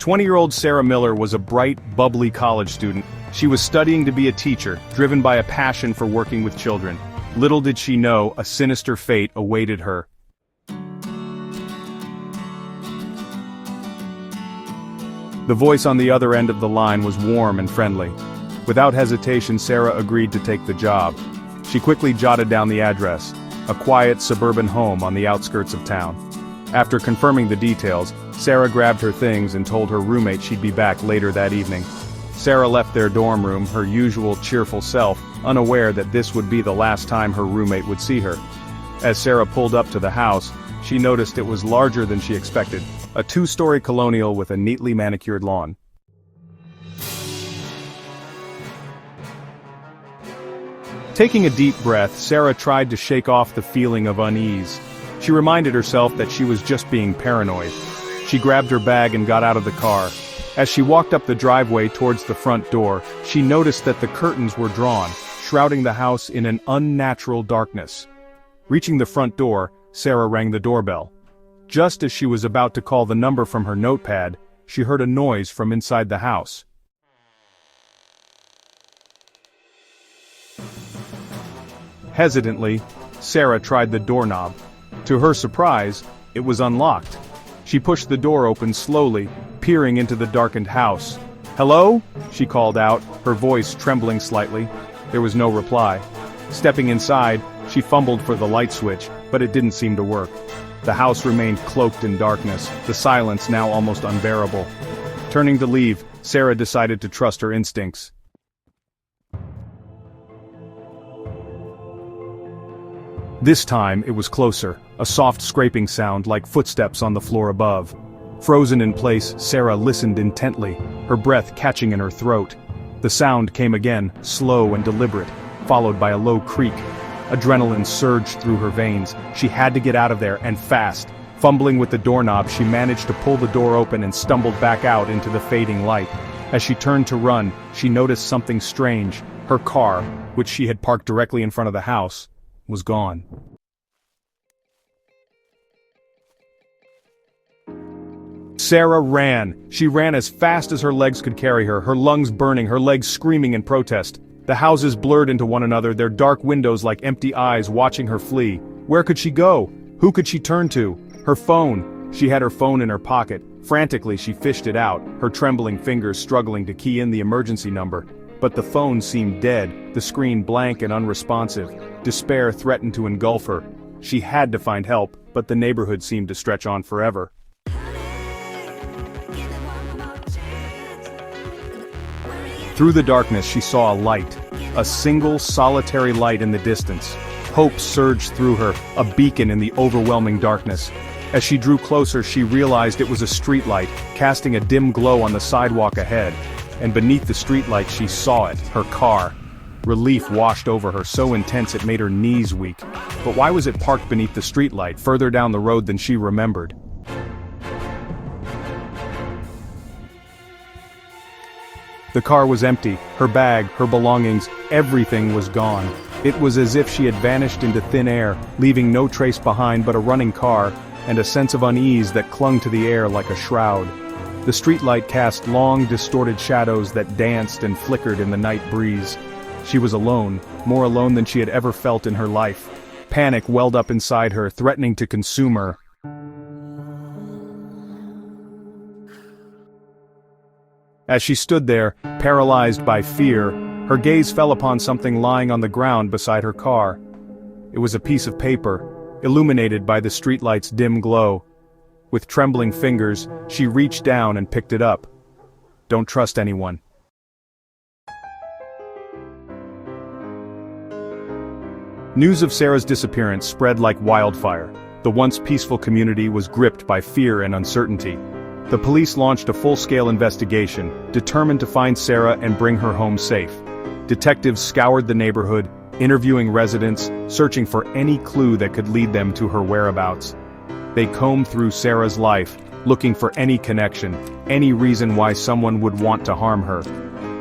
20-year-old Sarah Miller was a bright, bubbly college student. She was studying to be a teacher, driven by a passion for working with children. Little did she know, a sinister fate awaited her. The voice on the other end of the line was warm and friendly. Without hesitation, Sarah agreed to take the job. She quickly jotted down the address, a quiet suburban home on the outskirts of town. After confirming the details, Sarah grabbed her things and told her roommate she'd be back later that evening. Sarah left their dorm room, her usual cheerful self, unaware that this would be the last time her roommate would see her. As Sarah pulled up to the house, she noticed it was larger than she expected, a two-story colonial with a neatly manicured lawn. Taking a deep breath, Sarah tried to shake off the feeling of unease. She reminded herself that she was just being paranoid. She grabbed her bag and got out of the car. As she walked up the driveway towards the front door, she noticed that the curtains were drawn, shrouding the house in an unnatural darkness. Reaching the front door, Sarah rang the doorbell. Just as she was about to call the number from her notepad, she heard a noise from inside the house. Hesitantly, Sarah tried the doorknob. To her surprise, it was unlocked. She pushed the door open slowly, peering into the darkened house. "Hello?" she called out, her voice trembling slightly. There was no reply. Stepping inside, she fumbled for the light switch, but it didn't seem to work. The house remained cloaked in darkness, the silence now almost unbearable. Turning to leave, Sarah decided to trust her instincts. This time, it was closer, a soft scraping sound like footsteps on the floor above. Frozen in place, Sarah listened intently, her breath catching in her throat. The sound came again, slow and deliberate, followed by a low creak. Adrenaline surged through her veins. She had to get out of there, and fast. Fumbling with the doorknob, she managed to pull the door open and stumbled back out into the fading light. As she turned to run, she noticed something strange. Her car, which she had parked directly in front of the house, was gone. Sarah ran. She ran as fast as her legs could carry her, her lungs burning, her legs screaming in protest. The houses blurred into one another, their dark windows like empty eyes watching her flee. Where could she go? Who could she turn to? Her phone. She had her phone in her pocket. Frantically, she fished it out, her trembling fingers struggling to key in the emergency number. But the phone seemed dead, the screen blank and unresponsive. Despair threatened to engulf her. She had to find help, but the neighborhood seemed to stretch on forever. Through the darkness she saw a light. A single, solitary light in the distance. Hope surged through her, a beacon in the overwhelming darkness. As she drew closer, she realized it was a streetlight, casting a dim glow on the sidewalk ahead. And beneath the streetlight she saw it, her car. Relief washed over her, so intense it made her knees weak. But why was it parked beneath the streetlight, further down the road than she remembered? The car was empty, her bag, her belongings, everything was gone. It was as if she had vanished into thin air, leaving no trace behind but a running car, and a sense of unease that clung to the air like a shroud. The streetlight cast long, distorted shadows that danced and flickered in the night breeze. She was alone, more alone than she had ever felt in her life. Panic welled up inside her, threatening to consume her. As she stood there, paralyzed by fear, her gaze fell upon something lying on the ground beside her car. It was a piece of paper, illuminated by the streetlight's dim glow. With trembling fingers, she reached down and picked it up. Don't trust anyone. News of Sarah's disappearance spread like wildfire. The once peaceful community was gripped by fear and uncertainty. The police launched a full-scale investigation, determined to find Sarah and bring her home safe. Detectives scoured the neighborhood, interviewing residents, searching for any clue that could lead them to her whereabouts. They combed through Sarah's life, looking for any connection, any reason why someone would want to harm her.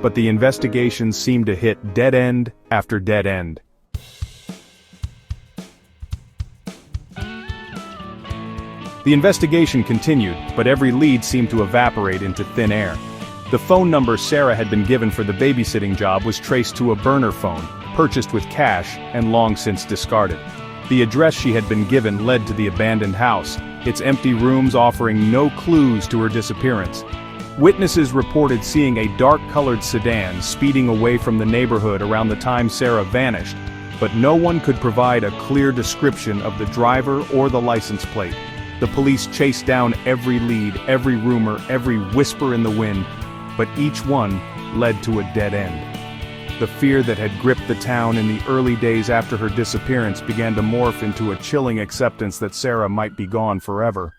But the investigation seemed to hit dead end after dead end. The investigation continued, but every lead seemed to evaporate into thin air. The phone number Sarah had been given for the babysitting job was traced to a burner phone, purchased with cash and long since discarded. The address she had been given led to the abandoned house, its empty rooms offering no clues to her disappearance. Witnesses reported seeing a dark-colored sedan speeding away from the neighborhood around the time Sarah vanished, but no one could provide a clear description of the driver or the license plate. The police chased down every lead, every rumor, every whisper in the wind, but each one led to a dead end. The fear that had gripped the town in the early days after her disappearance began to morph into a chilling acceptance that Sarah might be gone forever.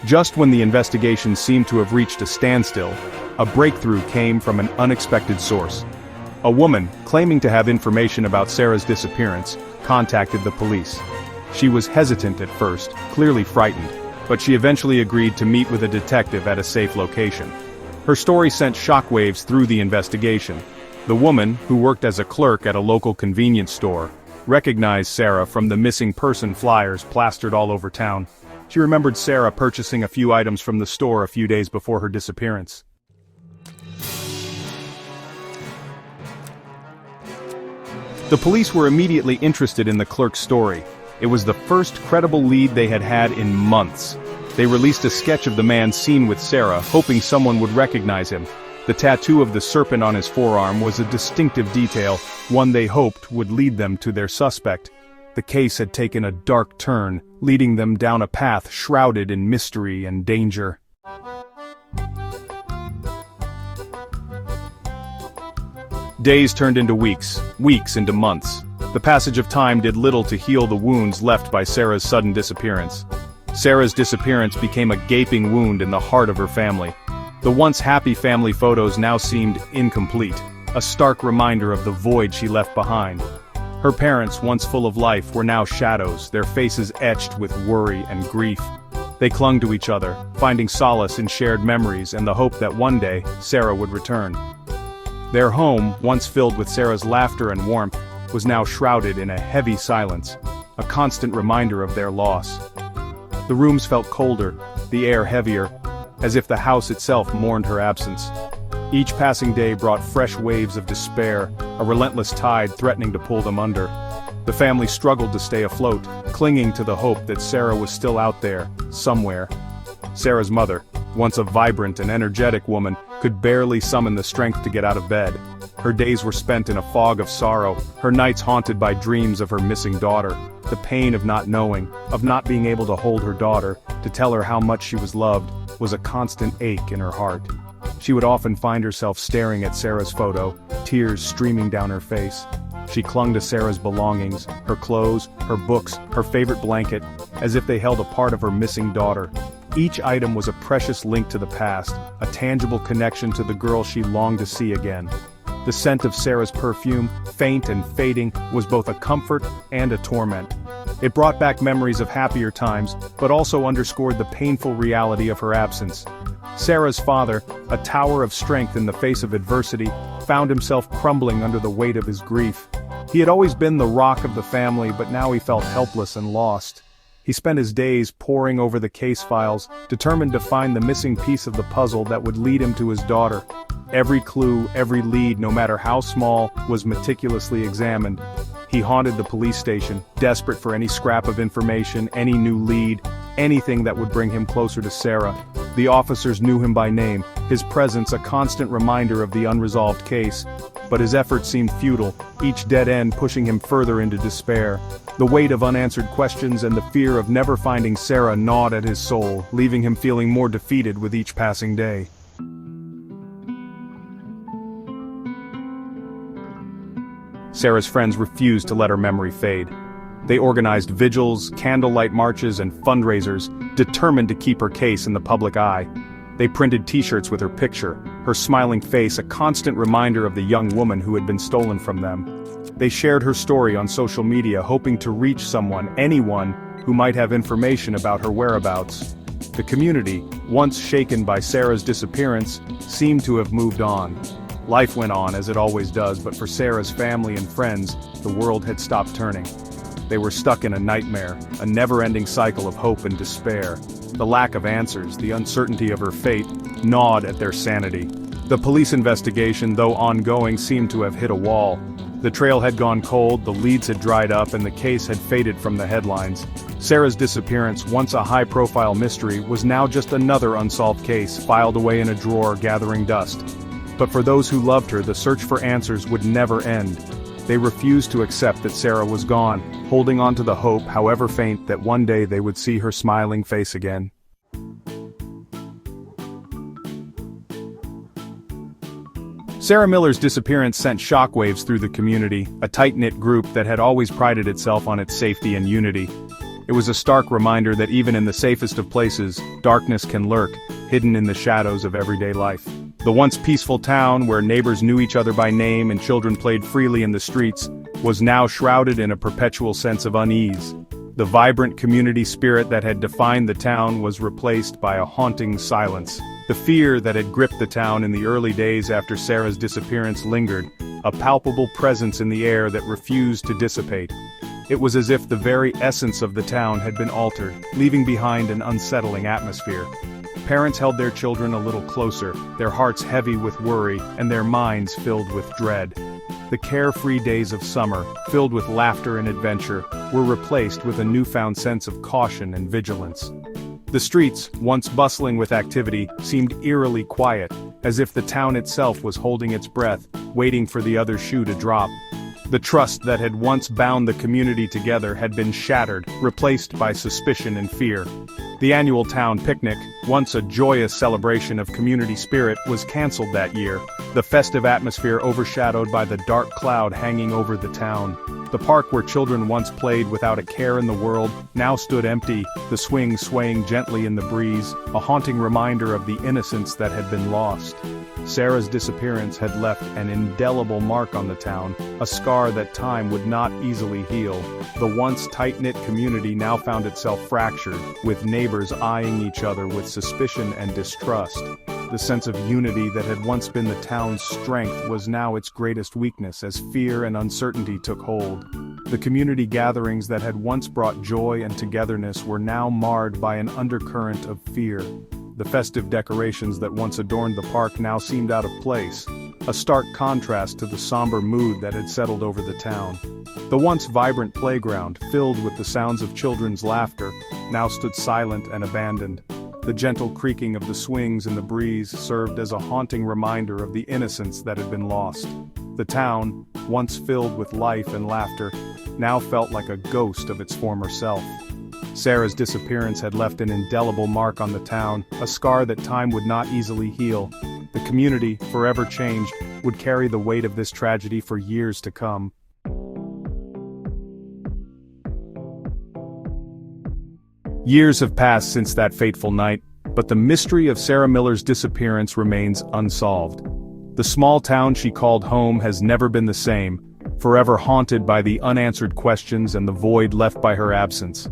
Just when the investigation seemed to have reached a standstill, a breakthrough came from an unexpected source. A woman, claiming to have information about Sarah's disappearance, contacted the police. She was hesitant at first, clearly frightened, but she eventually agreed to meet with a detective at a safe location. Her story sent shockwaves through the investigation. The woman, who worked as a clerk at a local convenience store, recognized Sarah from the missing person flyers plastered all over town. She remembered Sarah purchasing a few items from the store a few days before her disappearance. The police were immediately interested in the clerk's story. It was the first credible lead they had had in months. They released a sketch of the man seen with Sarah, hoping someone would recognize him. The tattoo of the serpent on his forearm was a distinctive detail, one they hoped would lead them to their suspect. The case had taken a dark turn, leading them down a path shrouded in mystery and danger. Days turned into weeks, weeks into months. The passage of time did little to heal the wounds left by Sarah's sudden disappearance. Sarah's disappearance became a gaping wound in the heart of her family. The once happy family photos now seemed incomplete, a stark reminder of the void she left behind. Her parents, once full of life, were now shadows, their faces etched with worry and grief. They clung to each other, finding solace in shared memories and the hope that one day, Sarah would return. Their home, once filled with Sarah's laughter and warmth, was now shrouded in a heavy silence, a constant reminder of their loss. The rooms felt colder, the air heavier, as if the house itself mourned her absence. Each passing day brought fresh waves of despair, a relentless tide threatening to pull them under. The family struggled to stay afloat, clinging to the hope that Sarah was still out there, somewhere. Sarah's mother, once a vibrant and energetic woman, could barely summon the strength to get out of bed. Her days were spent in a fog of sorrow, her nights haunted by dreams of her missing daughter. The pain of not knowing, of not being able to hold her daughter, to tell her how much she was loved, was a constant ache in her heart. She would often find herself staring at Sarah's photo, tears streaming down her face. She clung to Sarah's belongings, her clothes, her books, her favorite blanket, as if they held a part of her missing daughter. Each item was a precious link to the past, a tangible connection to the girl she longed to see again. The scent of Sarah's perfume, faint and fading, was both a comfort and a torment. It brought back memories of happier times, but also underscored the painful reality of her absence. Sarah's father, a tower of strength in the face of adversity, found himself crumbling under the weight of his grief. He had always been the rock of the family, but now he felt helpless and lost. He spent his days poring over the case files, determined to find the missing piece of the puzzle that would lead him to his daughter. Every clue, every lead, no matter how small, was meticulously examined. He haunted the police station, desperate for any scrap of information, any new lead, anything that would bring him closer to Sarah. The officers knew him by name, his presence a constant reminder of the unresolved case. But his efforts seemed futile, each dead end pushing him further into despair. The weight of unanswered questions and the fear of never finding Sarah gnawed at his soul, leaving him feeling more defeated with each passing day. Sarah's friends refused to let her memory fade. They organized vigils, candlelight marches, and fundraisers, determined to keep her case in the public eye. They printed t-shirts with her picture, her smiling face a constant reminder of the young woman who had been stolen from them. They shared her story on social media, hoping to reach someone, anyone, who might have information about her whereabouts. The community, once shaken by Sarah's disappearance, seemed to have moved on. Life went on as it always does, but for Sarah's family and friends, the world had stopped turning. They were stuck in a nightmare, a never-ending cycle of hope and despair. The lack of answers, the uncertainty of her fate, gnawed at their sanity. The police investigation, though ongoing, seemed to have hit a wall. The trail had gone cold, the leads had dried up, and the case had faded from the headlines. Sarah's disappearance, once a high-profile mystery, was now just another unsolved case, filed away in a drawer gathering dust. But for those who loved her, the search for answers would never end. They refused to accept that Sarah was gone, holding on to the hope, however faint, that one day they would see her smiling face again. Sarah Miller's disappearance sent shockwaves through the community, a tight-knit group that had always prided itself on its safety and unity. It was a stark reminder that even in the safest of places, darkness can lurk, hidden in the shadows of everyday life. The once peaceful town, where neighbors knew each other by name and children played freely in the streets, was now shrouded in a perpetual sense of unease. The vibrant community spirit that had defined the town was replaced by a haunting silence. The fear that had gripped the town in the early days after Sarah's disappearance lingered, a palpable presence in the air that refused to dissipate. It was as if the very essence of the town had been altered, leaving behind an unsettling atmosphere. Parents held their children a little closer, their hearts heavy with worry, and their minds filled with dread. The carefree days of summer, filled with laughter and adventure, were replaced with a newfound sense of caution and vigilance. The streets, once bustling with activity, seemed eerily quiet, as if the town itself was holding its breath, waiting for the other shoe to drop. The trust that had once bound the community together had been shattered, replaced by suspicion and fear. The annual town picnic, once a joyous celebration of community spirit, was cancelled that year, the festive atmosphere overshadowed by the dark cloud hanging over the town. The park where children once played without a care in the world now stood empty, the swing swaying gently in the breeze, a haunting reminder of the innocence that had been lost. Sarah's disappearance had left an indelible mark on the town, a scar that time would not easily heal. The once tight-knit community now found itself fractured, with neighbors eyeing each other with suspicion and distrust. The sense of unity that had once been the town's strength was now its greatest weakness as fear and uncertainty took hold. The community gatherings that had once brought joy and togetherness were now marred by an undercurrent of fear. The festive decorations that once adorned the park now seemed out of place, a stark contrast to the somber mood that had settled over the town. The once vibrant playground, filled with the sounds of children's laughter, now stood silent and abandoned. The gentle creaking of the swings in the breeze served as a haunting reminder of the innocence that had been lost. The town, once filled with life and laughter, now felt like a ghost of its former self. Sarah's disappearance had left an indelible mark on the town, a scar that time would not easily heal. The community, forever changed, would carry the weight of this tragedy for years to come. Years have passed since that fateful night, but the mystery of Sarah Miller's disappearance remains unsolved. The small town she called home has never been the same, forever haunted by the unanswered questions and the void left by her absence.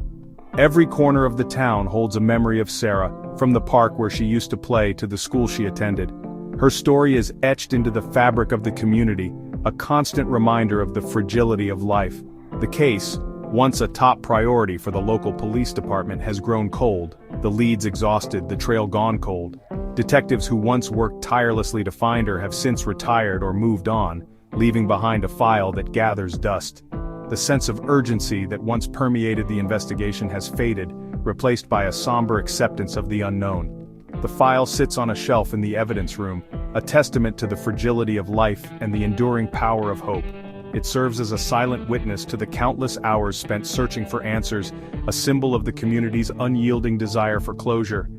Every corner of the town holds a memory of Sarah, from the park where she used to play to the school she attended. Her story is etched into the fabric of the community, a constant reminder of the fragility of life. The case, once a top priority for the local police department, has grown cold, the leads exhausted, the trail gone cold. Detectives who once worked tirelessly to find her have since retired or moved on, leaving behind a file that gathers dust. The sense of urgency that once permeated the investigation has faded, replaced by a somber acceptance of the unknown. The file sits on a shelf in the evidence room, a testament to the fragility of life and the enduring power of hope. It serves as a silent witness to the countless hours spent searching for answers, a symbol of the community's unyielding desire for closure.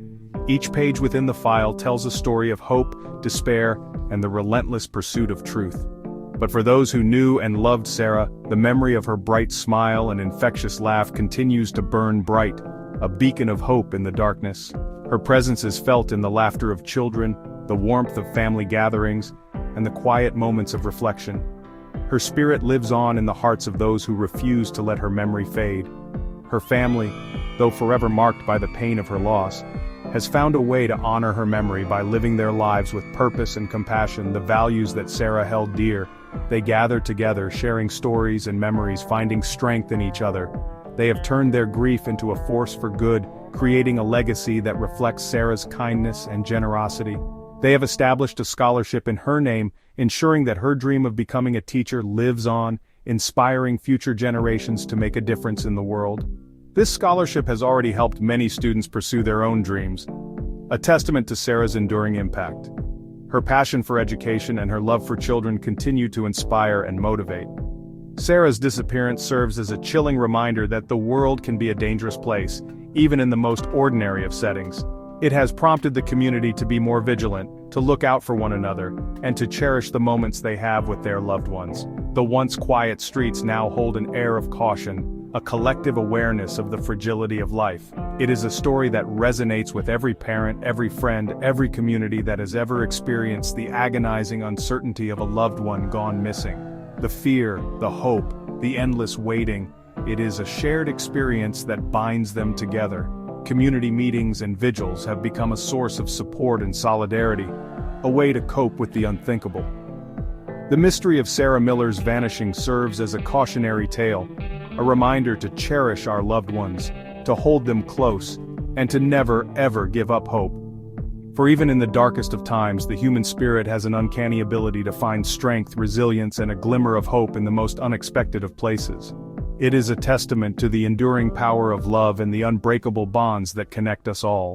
Each page within the file tells a story of hope, despair, and the relentless pursuit of truth. But for those who knew and loved Sarah, the memory of her bright smile and infectious laugh continues to burn bright, a beacon of hope in the darkness. Her presence is felt in the laughter of children, the warmth of family gatherings, and the quiet moments of reflection. Her spirit lives on in the hearts of those who refuse to let her memory fade. Her family, though forever marked by the pain of her loss, has found a way to honor her memory by living their lives with purpose and compassion, the values that Sarah held dear. They gather together, sharing stories and memories, finding strength in each other. They have turned their grief into a force for good, creating a legacy that reflects Sarah's kindness and generosity. They have established a scholarship in her name, ensuring that her dream of becoming a teacher lives on, inspiring future generations to make a difference in the world. This scholarship has already helped many students pursue their own dreams, a testament to Sarah's enduring impact. Her passion for education and her love for children continue to inspire and motivate. Sarah's disappearance serves as a chilling reminder that the world can be a dangerous place, even in the most ordinary of settings. It has prompted the community to be more vigilant, to look out for one another, and to cherish the moments they have with their loved ones. The once quiet streets now hold an air of caution, a collective awareness of the fragility of life. It is a story that resonates with every parent, every friend, every community that has ever experienced the agonizing uncertainty of a loved one gone missing. The fear, the hope, the endless waiting, it is a shared experience that binds them together. Community meetings and vigils have become a source of support and solidarity, a way to cope with the unthinkable. The mystery of Sarah Miller's vanishing serves as a cautionary tale, a reminder to cherish our loved ones, to hold them close, and to never ever give up hope. For even in the darkest of times, the human spirit has an uncanny ability to find strength, resilience, and a glimmer of hope in the most unexpected of places. It is a testament to the enduring power of love and the unbreakable bonds that connect us all.